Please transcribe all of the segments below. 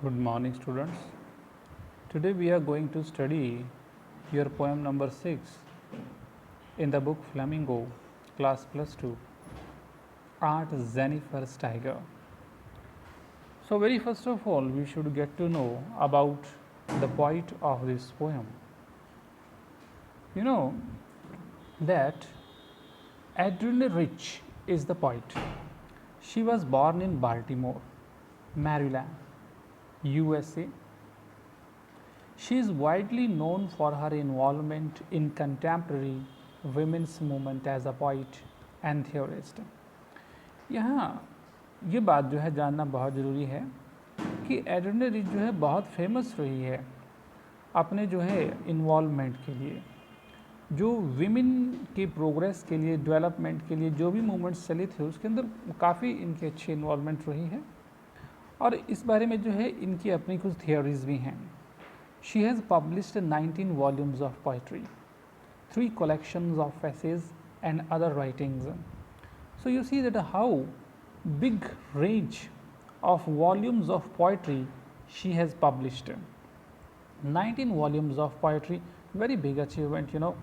Good morning, students. Today we are going to study your poem number 6 in the book Flamingo, class plus 2, Art Jennifer Steiger. So, very first of all, we should get to know about the poet of this poem. You know that Adrienne Rich is the poet. She was born in Baltimore, Maryland, USA. She is widely known for her involvement in contemporary women's movement as a poet and theorist. यहाँ ये बात जो है जानना बहुत ज़रूरी है कि एड्रिन रिच जो है बहुत फेमस रही है अपने जो है इन्वॉल्वमेंट के लिए, जो विमेन के प्रोग्रेस के लिए, डेवलपमेंट के लिए जो भी मूवमेंट्स चले थे उसके अंदर काफ़ी इनकी अच्छी इन्वॉल्वमेंट रही है और इस बारे में जो है इनकी अपनी कुछ थियोरीज भी हैं. She has published 19 volumes of poetry, 3 collections of essays and other writings. So you see that how big range of volumes of poetry she has published. 19 volumes of poetry, very big achievement, you know.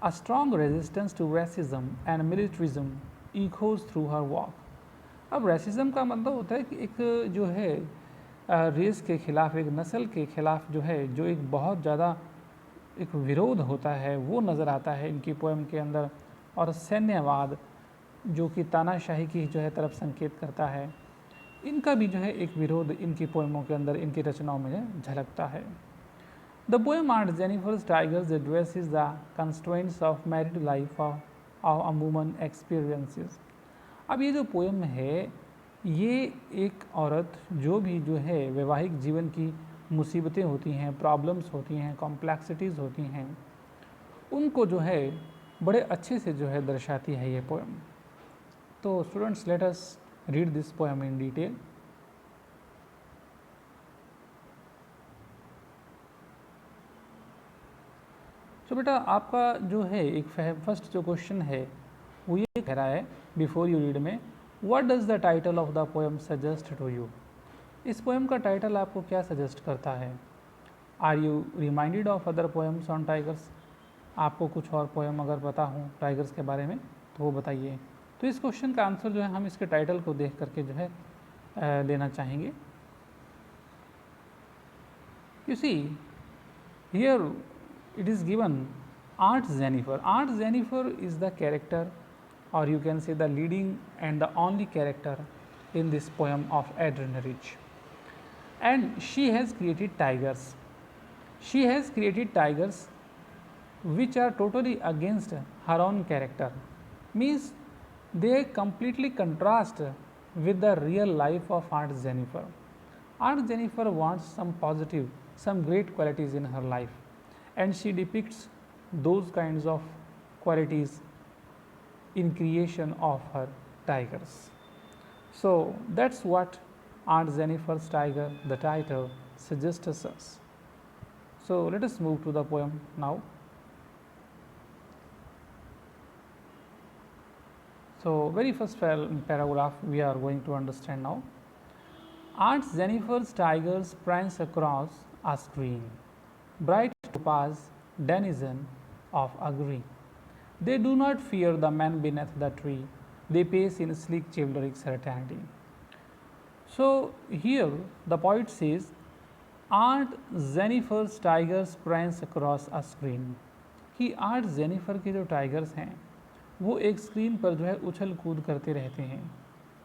A strong resistance to racism and militarism echoes through her work. अब racism का मतलब होता है कि एक जो है race के ख़िलाफ़, एक नस्ल के ख़िलाफ़ जो है, जो एक बहुत ज़्यादा एक विरोध होता है वो नज़र आता है इनकी पोएम के अंदर. और सैन्यवाद जो कि तानाशाही की जो है तरफ संकेत करता है, इनका भी जो है एक विरोध इनकी पोएमों के अंदर, इनकी रचनाओं में झलकता है. The poem aunt Jennifer tigers addresses the constraints of married life of a woman experiences. अब ये जो पोएम है ये एक औरत जो भी जो है वैवाहिक जीवन की मुसीबतें होती हैं, प्रॉब्लम्स होती हैं, कॉम्प्लेक्सिटीज़ होती हैं, उनको जो है बड़े अच्छे से जो है दर्शाती है ये पोएम. तो students, let us read this poem in detail. तो बेटा आपका जो है एक फर्स्ट जो क्वेश्चन है वो ये कह रहा है बिफोर यू रीड में, what does the title of the poem suggest to you. इस पोएम का टाइटल आपको क्या सजेस्ट करता है. Are you reminded of other poems on tigers. आपको कुछ और पोएम अगर पता हो टाइगर्स के बारे में तो वो बताइए. तो इस क्वेश्चन का आंसर जो है हम इसके टाइटल को देख करके जो है लेना चाहेंगे. You see here it is given Art Jennifer. Art Jennifer is the character, or you can say the leading and the only character in this poem of Adrienne Rich. And she has created tigers. She has created tigers which are totally against her own character. Means they completely contrast with the real life of Art Jennifer. Art Jennifer wants some positive, some great qualities in her life, and she depicts those kinds of qualities in creation of her tigers. So that's what Art Jennifer Steiger, the title, suggests us. So let us move to the poem now. So very first paragraph we are going to understand now. Art Jennifer Steiger sprints across a screen, bright topaz denizen of a green. They do not fear the man beneath the tree. They pace in sleek chivalric certainty. So here the poet says, Art Jennifer Steiger sprints across a screen. कि art Jennifer के जो tigers हैं वो एक screen पर जो है उछल कूद करते रहते हैं.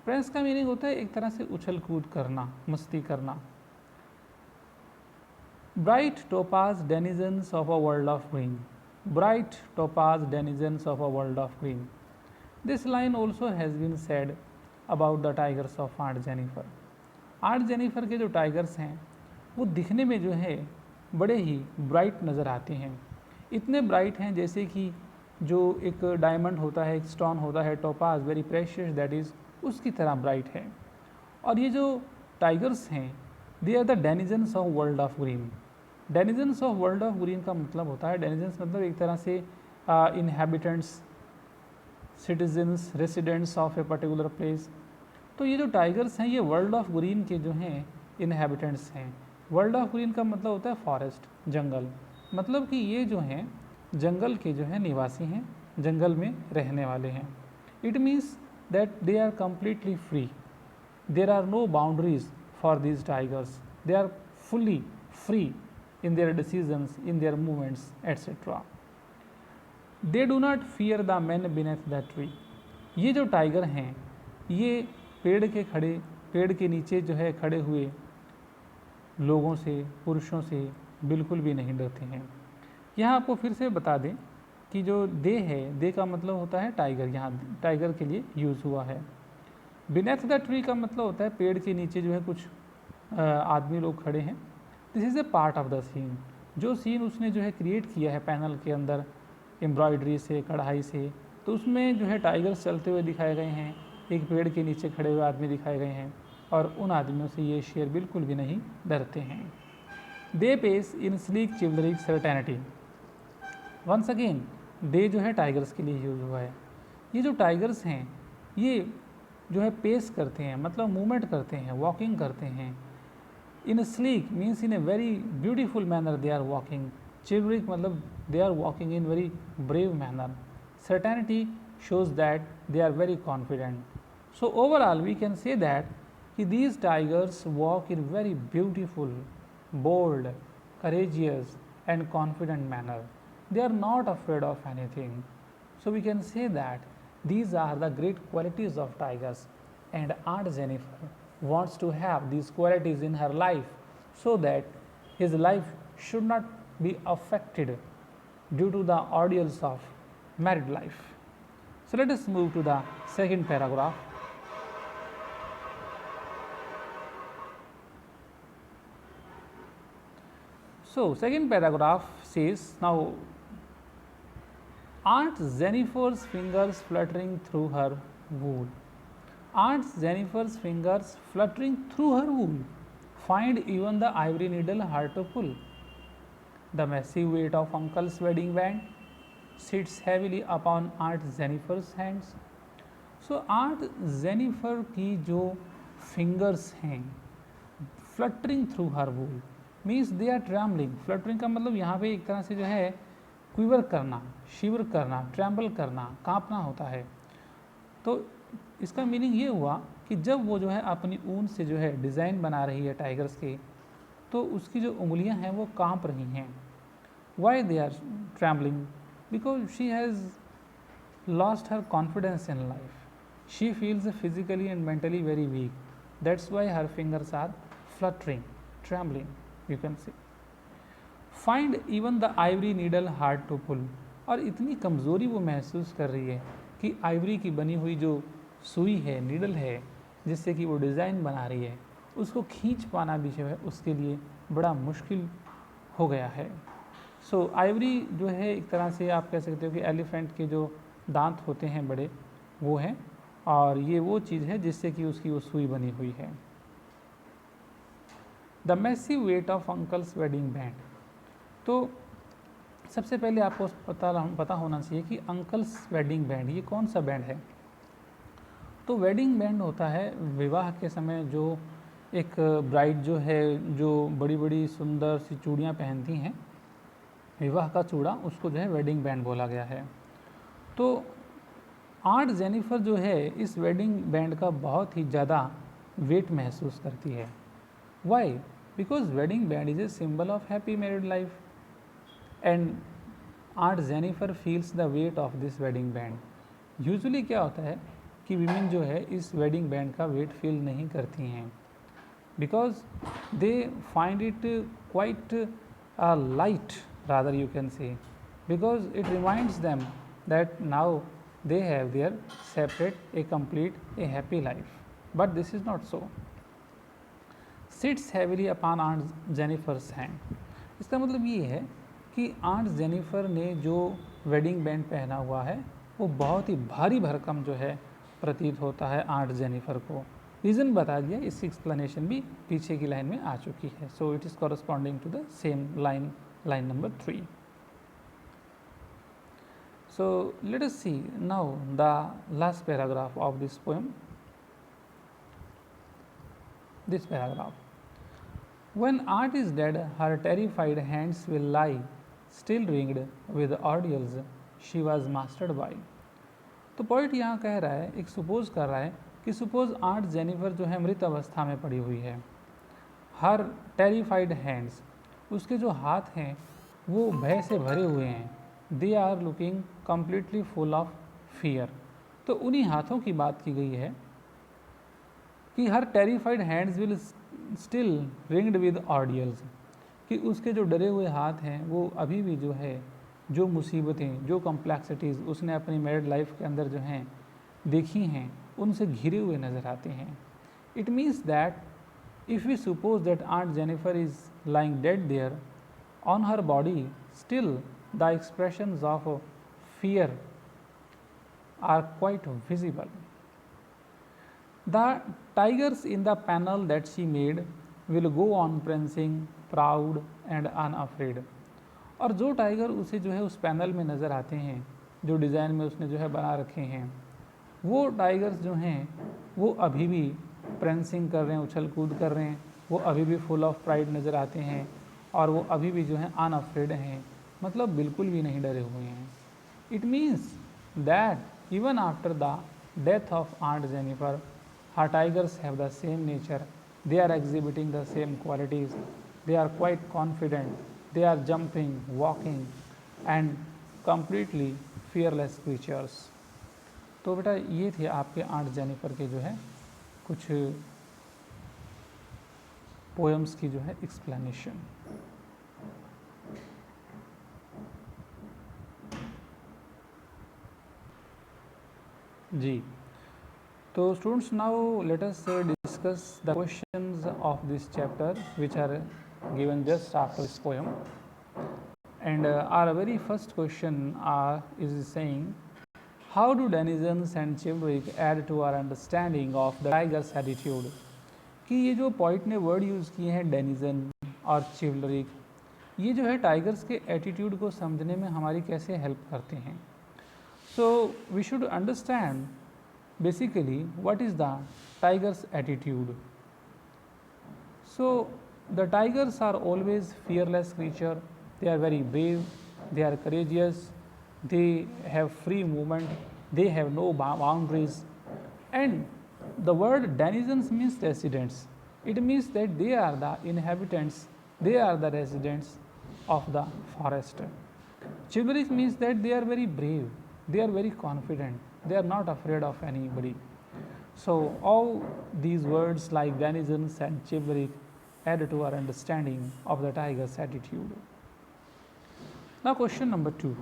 प्रेंस का मीनिंग होता है एक तरह से उछल कूद करना, मस्ती करना. Bright topaz denizens of a world of green. Bright topaz denizens of a world of green. This line also has been said about the tigers of Art Jennifer. Art Jennifer के जो टाइगर्स हैं वो दिखने में जो है बड़े ही bright नज़र आते हैं. इतने ब्राइट हैं जैसे कि जो एक डायमंड होता है, एक स्टोन होता है, topaz, very precious that is, उसकी तरह ब्राइट है. और ये जो टाइगर्स हैं they are the denizens of world of green. Denizens of world of green का मतलब होता है, डेनिजन्स मतलब एक तरह से inhabitants, citizens, residents of a particular place. तो ये जो टाइगर्स हैं ये वर्ल्ड ऑफ ग्रीन के जो हैं इनहेबिटेंट्स हैं। वर्ल्ड ऑफ ग्रीन का मतलब होता है फॉरेस्ट, जंगल, मतलब कि ये जो हैं जंगल के जो हैं निवासी हैं, जंगल में रहने वाले हैं। It means that they are completely free. There are no boundaries for these tigers. They are fully free in their decisions, in their movements, etc. They do not fear the men beneath the tree. ये जो tiger हैं ये पेड़ के नीचे जो है खड़े हुए लोगों से, पुरुषों से बिल्कुल भी नहीं डरते हैं। यहाँ आपको फिर से बता दें कि जो दे है, दे का मतलब होता है टाइगर, यहाँ टाइगर के लिए यूज़ हुआ है। बिनेथ द ट्री का मतलब होता है पेड़ के नीचे जो है कुछ आदमी लोग खड़े हैं। This is a part of the scene. जो सीन उसने जो है क्रिएट किया है पैनल के अंदर एम्ब्रॉयडरी से, कढ़ाई से, तो उसमें जो है टाइगर्स चलते हुए दिखाए गए हैं, एक पेड़ के नीचे खड़े हुए आदमी दिखाए गए हैं, और उन आदमियों से ये शेर बिल्कुल भी नहीं डरते हैं। They pace in sleek chivalric certainty. Once again they जो है टाइगर्स के लिए यूज हुआ है। ये जो टाइगर्स हैं ये जो है पेस करते हैं, मतलब मूवमेंट करते हैं, वॉकिंग करते हैं। In sleek means in a very beautiful manner they are walking. Chivalric मतलब they are walking in very brave manner. Certainty shows that they are very confident. So overall we can say that these tigers walk in very beautiful, bold, courageous and confident manner. They are not afraid of anything. So we can say that these are the great qualities of tigers, and Aunt Jennifer wants to have these qualities in her life so that his life should not be affected due to the ordeals of married life. So let us move to the second paragraph. So second paragraph says, now Aunt Jennifer's fingers fluttering through her wool. Aunt Jennifer's fingers fluttering through her wool find even the ivory needle hard to pull. The massive weight of Uncle's wedding band sits heavily upon Aunt Jennifer's hands. So Aunt Jennifer की जो fingers हैं fluttering through her wool means they are trembling. Fluttering का मतलब यहाँ पे एक तरह से जो है quiver करना, shiver करना, tremble करना, कांपना होता है। तो इसका मीनिंग ये हुआ कि जब वो जो है अपनी ऊन से जो है डिज़ाइन बना रही है टाइगर्स के, तो उसकी जो उंगलियां हैं वो कांप रही हैं। Why they are trembling? Because she has lost her confidence in life. She feels physically and mentally very weak. That's why her fingers are fluttering, trembling, you can see. Find even the ivory needle hard to pull. और इतनी कमज़ोरी वो महसूस कर रही है कि Ivory की बनी हुई जो सुई है, नीडल है, जिससे कि वो डिज़ाइन बना रही है, उसको खींच पाना भी जो है उसके लिए बड़ा मुश्किल हो गया है। सो आइवरी जो है एक तरह से आप कह सकते हो कि एलिफेंट के जो दांत होते हैं बड़े, वो हैं, और ये वो चीज़ है जिससे कि उसकी वो सुई बनी हुई है। The massive weight of uncle's wedding band. तो सबसे पहले आपको पता होना चाहिए कि अंकल्स वेडिंग बैंड ये कौन सा बैंड है। तो वेडिंग बैंड होता है विवाह के समय जो एक ब्राइड जो है जो बड़ी बड़ी सुंदर सी चूड़ियाँ पहनती हैं, विवाह का चूड़ा, उसको जो है वेडिंग बैंड बोला गया है। तो आंट जेनिफर जो है इस वेडिंग बैंड का बहुत ही ज़्यादा वेट महसूस करती है। Why? Because wedding band is a symbol of happy married life, and aunt Jennifer feels the weight of this wedding band. Usually क्या होता है कि वीमेन जो है इस वेडिंग बैंड का वेट फील नहीं करती हैं, because they find it quite light, rather you can say, because it reminds them that now they have their separate, a complete, a happy life. But this is not so. Sits heavily upon Aunt Jennifer's hand. इसका मतलब ये है कि aunt Jennifer ने जो wedding band पहना हुआ है वो बहुत ही भारी भरकम जो है प्रतीत होता है आंट जेनिफर को। रीज़न बता दिया, इसकी एक्सप्लेनेशन भी पीछे की लाइन में आ चुकी है। So it is corresponding to the same line number 3. So let us see now the last paragraph of this poem. This paragraph. When art is dead, her terrified hands will lie, still ringed with ordeals she was mastered by. तो point यहाँ कह रहा है, एक suppose कर रहा है कि सपोज आर्ट जेनिफर जो है मृत अवस्था में पड़ी हुई है, हर टेरिफाइड हैंड्स, उसके जो हाथ हैं वो भय से भरे हुए हैं, they are looking completely full of fear. तो उन्हीं हाथों की बात की गई है कि her terrified hands will still ringed with ordeals, कि उसके जो डरे हुए हाथ हैं वो अभी भी जो है, जो मुसीबतें, जो कॉम्प्लेक्सिटीज़ उसने अपनी मैरिड लाइफ के अंदर जो हैं देखी हैं, उनसे घिरे हुए नज़र आते हैं। It means that if we suppose that Aunt Jennifer is lying dead there, on her body still the expressions of fear are quite visible. The tigers in the panel that she made will go on prancing, proud and unafraid. और जो tiger उसे जो है उस panel में नज़र आते हैं, जो डिज़ाइन में उसने जो है बना रखे हैं, वो टाइगर्स जो हैं वो अभी भी प्रेंसिंग कर रहे हैं, उछल कूद कर रहे हैं, वो अभी भी फुल ऑफ प्राइड नज़र आते हैं और वो अभी भी जो है अनअफ्रेड हैं, मतलब बिल्कुल भी नहीं डरे हुए हैं। It means that even after the death of aunt Jennifer, her tigers have the same nature, they are exhibiting the same qualities, they are quite confident, they are jumping, walking and completely fearless creatures. तो बेटा ये थे आपके aunt Jennifer के जो है कुछ poems की जो है एक्सप्लेनेशन। जी, तो students now let us discuss the questions of this chapter which are given just after this poem. And our very first question is saying, how do denizens and chivalric add to our understanding of the tiger's attitude? कि ये जो poet ने word use किए हैं denizen और चिवलरिक, ये जो है टाइगर्स के एटीट्यूड को समझने में हमारी कैसे हेल्प करते हैं। So we should understand basically what is the tigers attitude. So the tigers are always fearless creature, they are very brave, they are courageous, they have free movement, they have no boundaries, and the word denizens means residents. It means that they are the inhabitants, they are the residents of the forest. Chivalric means that they are very brave, they are very confident, they are not afraid of anybody. So all these words like denizens and chivalric add to our understanding of the tiger's attitude. Now question number 2.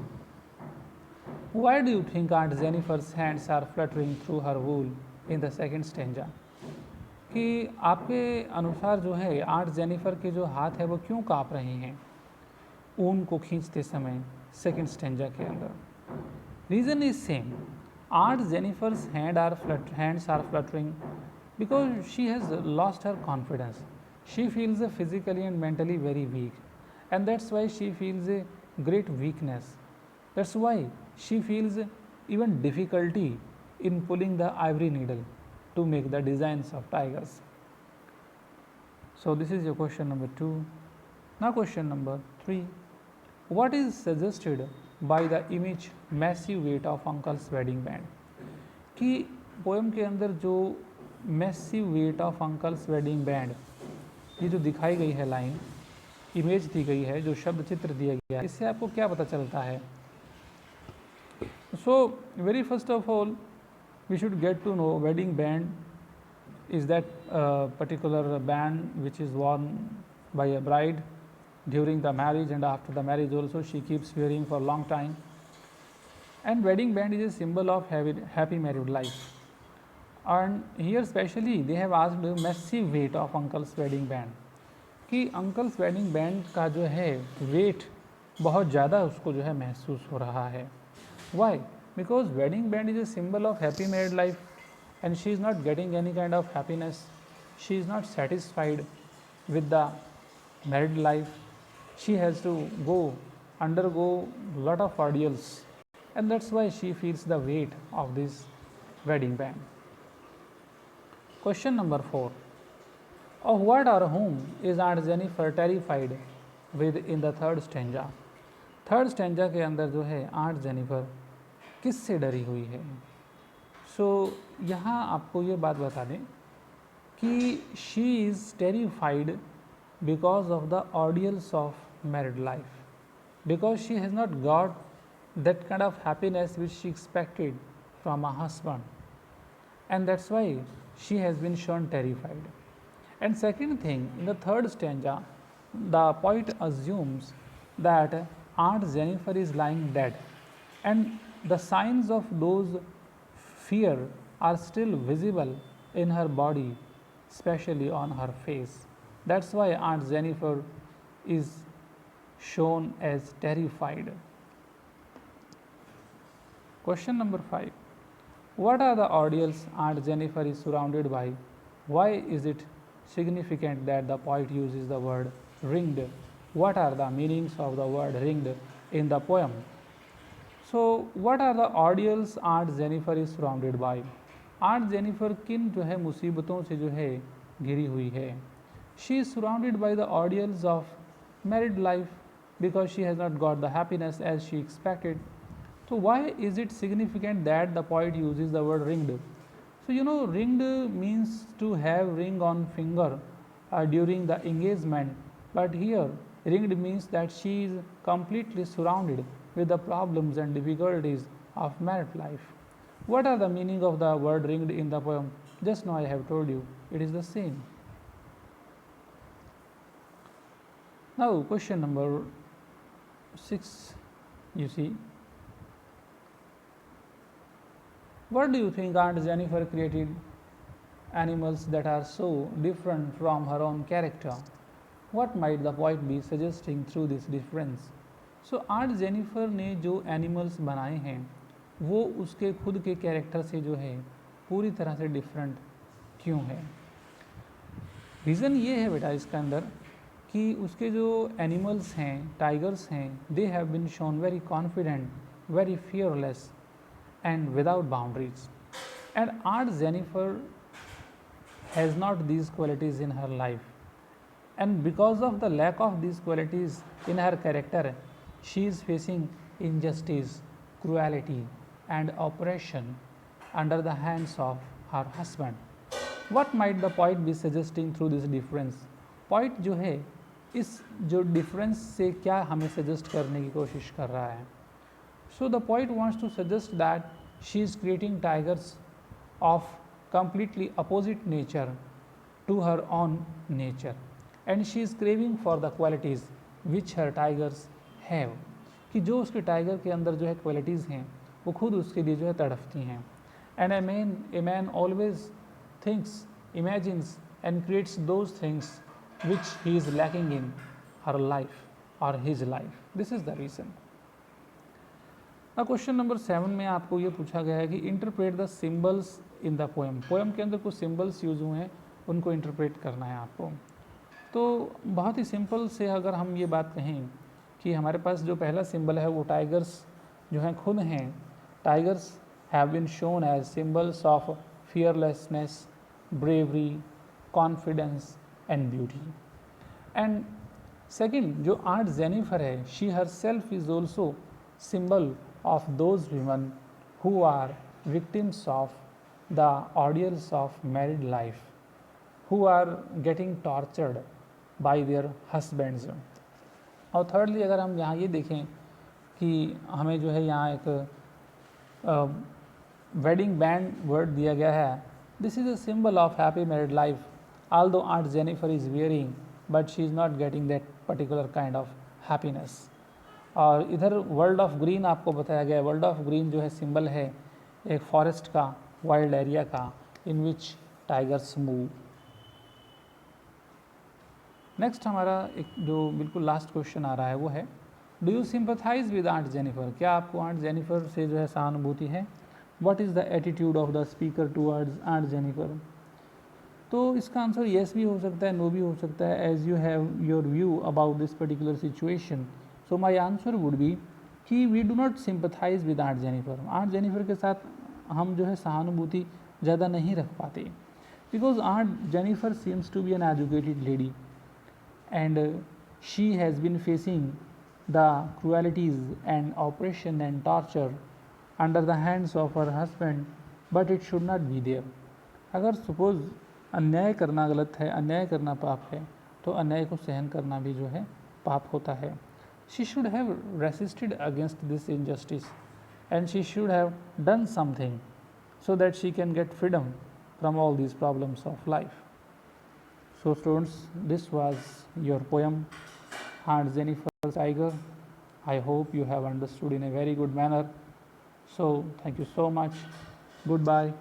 Why do you think Aunt Jennifer's hands are fluttering through her wool in the second stanza? कि आपके अनुसार जो है aunt Jennifer के जो हाथ है वो क्यों काँप रहे हैं ऊन को खींचते समय सेकेंड स्टेंजा के अंदर? Reason is same, aunt Jennifer's hands are fluttering because she has lost her confidence, she feels physically and mentally very weak, and that's why she feels a great weakness. That's why she feels even difficulty in pulling the ivory needle to make the designs of tigers. So this is your question number 2. Now question number 3. What is suggested by the image massive weight of uncle's wedding band? कि poem के अंदर जो massive weight of uncle's wedding band, ये जो दिखाई गई है line, image दी गई है, जो शब्द चित्र दिया गया है, इससे आपको क्या पता चलता है? So very first of all we should get to know wedding band is that particular band which is worn by a bride during the marriage and after the marriage also she keeps wearing for a long time, and wedding band is a symbol of happy married life. And here specially they have asked massive weight of uncle's wedding band, कि uncle's wedding band का जो है weight बहुत ज़्यादा उसको जो है महसूस हो रहा है. Why? Because wedding band is a symbol of happy married life and she is not getting any kind of happiness. She is not satisfied with the married life. She has to undergo lot of ordeals, and that's why she feels the weight of this wedding band. Question number 4. Of what or whom is Aunt Jennifer terrified with in the third stanza? Third stanza के अंदर जो है aunt Jennifer किससे डरी हुई है? यहाँ आपको ये बात बता दें कि she is terrified because of the ordeals of married life, because she has not got that kind of happiness which she expected from a husband, and that's why she has been shown terrified. And second thing, in the third stanza the poet assumes that Aunt Jennifer is lying dead, and the signs of those fear are still visible in her body, especially on her face. That's why Aunt Jennifer is shown as terrified. Question number 5. What are the ordeals Aunt Jennifer is surrounded by? Why is it significant that the poet uses the word ringed? What are the meanings of the word ringed in the poem? So, what are the ordeals Aunt Jennifer is surrounded by? Aunt Jennifer किन जो है मुसीबतों से जो है घिरी हुई है? She is surrounded by the ordeals of married life because she has not got the happiness as she expected. So why is it significant that the poet uses the word ringed? So ringed means to have ring on finger during the engagement, but here ringed means that she is completely surrounded with the problems and difficulties of married life. What are the meaning of the word ringed in the poem? Just now I have told you, it is the same. Now question number 6, you see. What do you think Aunt Jennifer created animals that are so different from her own character? What might the poet be suggesting through this difference? So Aunt Jennifer ने जो animals बनाए हैं वो उसके खुद के character से जो है पूरी तरह से डिफरेंट क्यों है? रीज़न ये है बेटा इसके अंदर कि उसके जो एनिमल्स हैं, टाइगर्स हैं, they have been shown very confident, very fearless and without boundaries, and Aunt Jennifer has not these qualities in her life, and because of the lack of these qualities in her character she is facing injustice, cruelty and oppression under the hands of her husband. What might the poet be suggesting through this difference? Poet जो है इस जो difference से क्या हमें suggest करने की कोशिश कर रहा है? So the poet wants to suggest that she is creating tigers of completely opposite nature to her own nature, and she is craving for the qualities which her tigers have, कि जो उसके tiger के अंदर जो है qualities हैं वो खुद उसके लिए जो है तड़पती हैं. And a man always thinks, imagines and creates those things which he is lacking in her life or his life. This is the reason. Question number 7 में आपको ये पूछा गया है कि interpret the symbols in the poem. Poem के अंदर कुछ सिम्बल्स यूज हुए हैं, उनको इंटरप्रेट करना है आपको. तो बहुत ही सिंपल से अगर हम ये बात कहें कि हमारे पास जो पहला सिंबल है वो टाइगर्स जो हैं खुद हैं. Tigers have been shown as symbols of fearlessness, bravery, confidence and beauty. And second, जो आंट जेनिफर है, she herself is also symbol of those women who are victims of the ordeals of married life, who are getting tortured by their husbands. और thirdly अगर हम यहाँ ये देखें कि हमें जो है यहाँ एक wedding band word दिया गया है. This is a symbol of happy married life, although Aunt Jennifer is wearing, but she is not getting that particular kind of happiness. और इधर वर्ल्ड ऑफ ग्रीन आपको बताया गया है. वर्ल्ड ऑफ ग्रीन जो है सिंबल है एक फॉरेस्ट का, वाइल्ड एरिया का, इन विच टाइगर्स मूव. नेक्स्ट हमारा एक जो बिल्कुल लास्ट क्वेश्चन आ रहा है वो है, do you sympathise with aunt Jennifer? क्या आपको आंट जेनिफर से जो है सहानुभूति है? What is the attitude of the speaker towards aunt Jennifer? तो इसका आंसर येस भी हो सकता है, नो भी हो सकता है, as you have your view about this particular situation. So my answer would be कि we do not sympathise with aunt Jennifer. Aunt Jennifer के साथ हम जो है सहानुभूति ज़्यादा नहीं रख पाते. because Aunt Jennifer seems to be an educated lady, and she has been facing the cruelties and oppression and torture under the hands of her husband, but it should not be there. अगर suppose अन्याय करना गलत है, अन्याय करना पाप है, तो अन्याय को सहन करना भी जो है पाप होता है. She should have resisted against this injustice, and she should have done something so that she can get freedom from all these problems of life. So students, this was your poem, Aunt Jennifer's Tiger. I hope you have understood in a very good manner. So thank you so much. Goodbye.